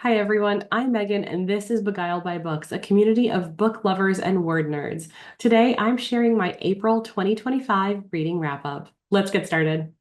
Hi everyone, I'm Megan and this is Beguiled by Books, a community of book lovers and word nerds. Today I'm sharing my April 2025 reading wrap up. Let's get started.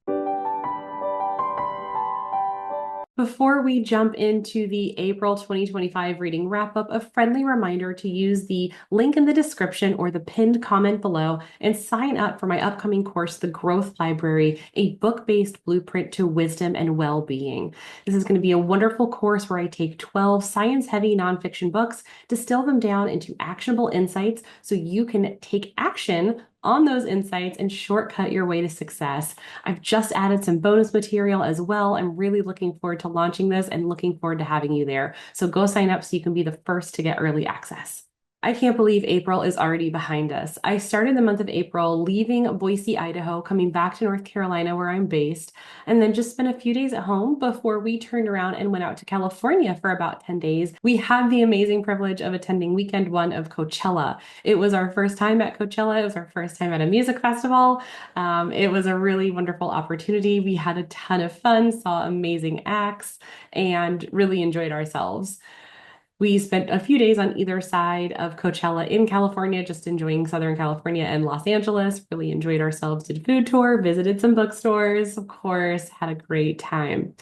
Before we jump into the April 2025 reading wrap up, a friendly reminder to use the link in the description or the pinned comment below and sign up for my upcoming course, The Growth Library, a book-based blueprint to wisdom and well-being. This is going to be a wonderful course where I take 12 science-heavy nonfiction books, distill them down into actionable insights so you can take action on those insights and shortcut your way to success. I've just added some bonus material as well. I'm really looking forward to launching this and looking forward to having you there. So go sign up so you can be the first to get early access. I can't believe April is already behind us. I started the month of April leaving Boise, Idaho, coming back to North Carolina where I'm based, and then just spent a few days at home before we turned around and went out to California for about 10 days. We had the amazing privilege of attending weekend one of Coachella. It was our first time at Coachella. It was our first time at a music festival. It was a really wonderful opportunity. We had a ton of fun, saw amazing acts, and really enjoyed ourselves. We spent a few days on either side of Coachella in California, just enjoying Southern California and Los Angeles. Really enjoyed ourselves, did a food tour, visited some bookstores, of course, had a great time.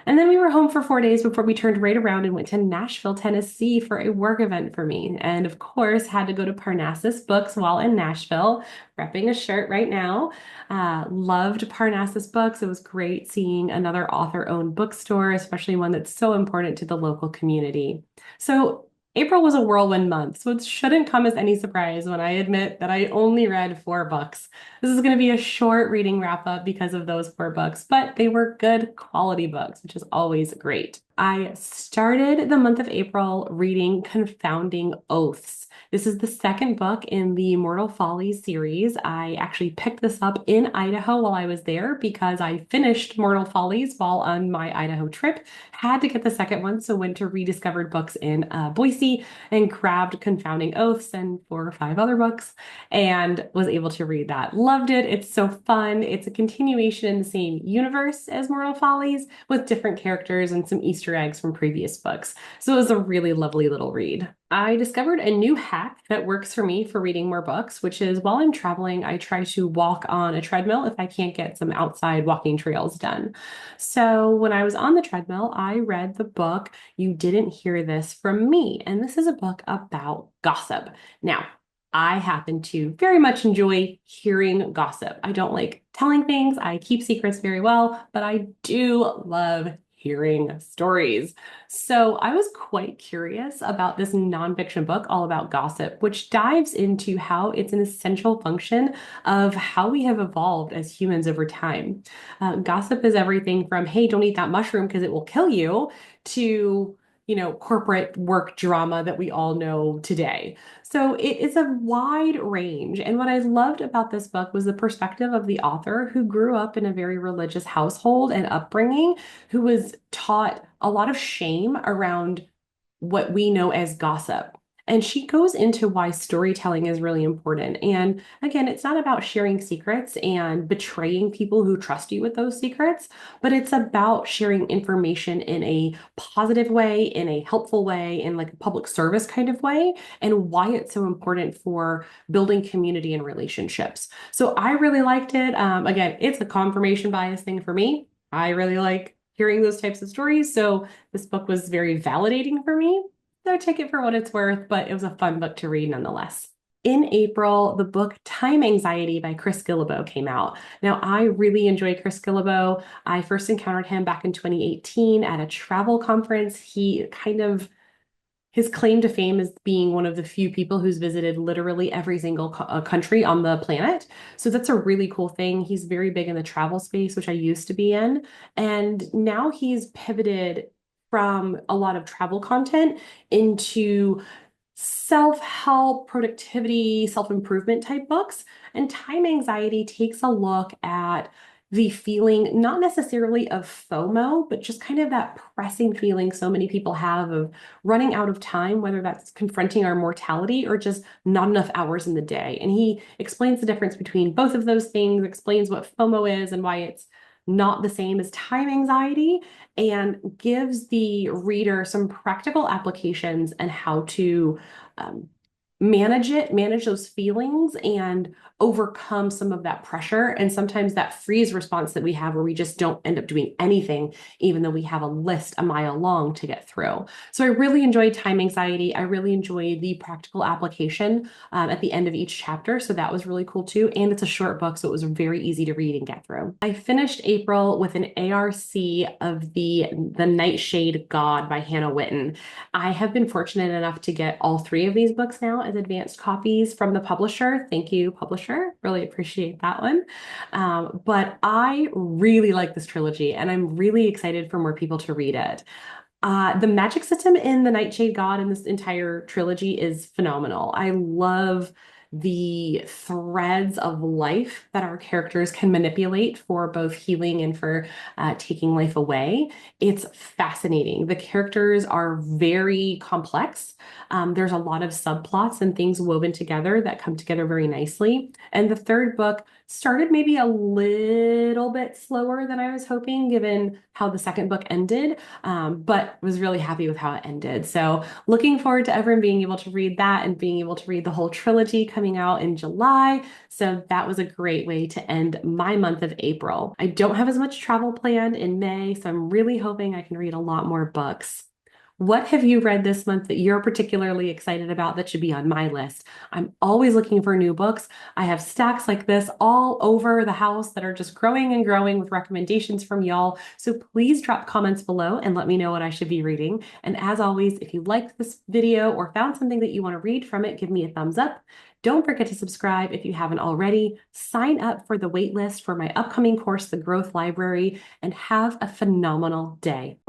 And then we were home for 4 days before we turned right around and went to Nashville, Tennessee for a work event for me. And of course, had to go to Parnassus Books while in Nashville, repping a shirt right now. Loved Parnassus Books. It was great seeing another author-owned bookstore, especially one that's so important to the local community. So April was a whirlwind month, so it shouldn't come as any surprise when I admit that I only read 4 books. This is going to be a short reading wrap up because of those 4 books, but they were good quality books, which is always great. I started the month of April reading Confounding Oaths. This is the second book in the Mortal Follies series. I actually picked this up in Idaho while I was there because I finished Mortal Follies while on my Idaho trip. Had to get the second one, so went to Rediscovered Books in Boise and grabbed Confounding Oaths and 4 or 5 other books and was able to read that. Loved it. It's so fun. It's a continuation in the same universe as Mortal Follies with different characters and some Easter eggs from previous books. So it was a really lovely little read. I discovered a new hack that works for me for reading more books, which is while I'm traveling, I try to walk on a treadmill if I can't get some outside walking trails done. So when I was on the treadmill, I read the book You Didn't Hear This From Me, and this is a book about gossip. Now, I happen to very much enjoy hearing gossip. I don't like telling things. I keep secrets very well, but I do love hearing stories. So I was quite curious about this nonfiction book all about gossip, which dives into how it's an essential function of how we have evolved as humans over time. Gossip is everything from, hey, don't eat that mushroom because it will kill you, to corporate work drama that we all know today. So it is a wide range. And what I loved about this book was the perspective of the author who grew up in a very religious household and upbringing, who was taught a lot of shame around what we know as gossip. And she goes into why storytelling is really important. And again, it's not about sharing secrets and betraying people who trust you with those secrets, but it's about sharing information in a positive way, in a helpful way, in like a public service kind of way, and why it's so important for building community and relationships. So I really liked it. Again, it's a confirmation bias thing for me. I really like hearing those types of stories. So this book was very validating for me. So take it for what it's worth, but it was a fun book to read nonetheless. In April, the book Time Anxiety by Chris Guillebeau came out. Now, I really enjoy Chris Guillebeau. I first encountered him back in 2018 at a travel conference. His claim to fame is being one of the few people who's visited literally every single country on the planet. So that's a really cool thing. He's very big in the travel space, which I used to be in. And now he's pivoted from a lot of travel content into self-help, productivity, self-improvement type books. And Time Anxiety takes a look at the feeling, not necessarily of FOMO, but just kind of that pressing feeling so many people have of running out of time, whether that's confronting our mortality or just not enough hours in the day. And he explains the difference between both of those things, explains what FOMO is and why it's not the same as time anxiety and gives the reader some practical applications and how to um, manage those feelings and overcome some of that pressure and sometimes that freeze response that we have where we just don't end up doing anything, even though we have a list a mile long to get through. So I really enjoyed time anxiety. I really enjoyed the practical application at the end of each chapter. So that was really cool too. And it's a short book, so it was very easy to read and get through. I finished April with an ARC of the Nightshade God by Hannah Witten. I have been fortunate enough to get all three of these books now as advanced copies from the publisher. Thank you, publisher. Really appreciate that one. But I really like this trilogy and I'm really excited for more people to read it. The magic system in the Nightshade God in this entire trilogy is phenomenal. I love the threads of life that our characters can manipulate for both healing and for taking life away. It's fascinating. The characters are very complex. There's a lot of subplots and things woven together that come together very nicely. And the third book started maybe a little bit slower than I was hoping, given how the second book ended, but was really happy with how it ended. So looking forward to everyone being able to read that and being able to read the whole trilogy coming out in July. So that was a great way to end my month of April. I don't have as much travel planned in May, so I'm really hoping I can read a lot more books. What have you read this month that you're particularly excited about that should be on my list? I'm always looking for new books. I have stacks like this all over the house that are just growing and growing with recommendations from y'all. So please drop comments below and let me know what I should be reading. And as always, if you liked this video or found something that you want to read from it, give me a thumbs up. Don't forget to subscribe if you haven't already. Sign up for the waitlist for my upcoming course, The Growth Library, and have a phenomenal day.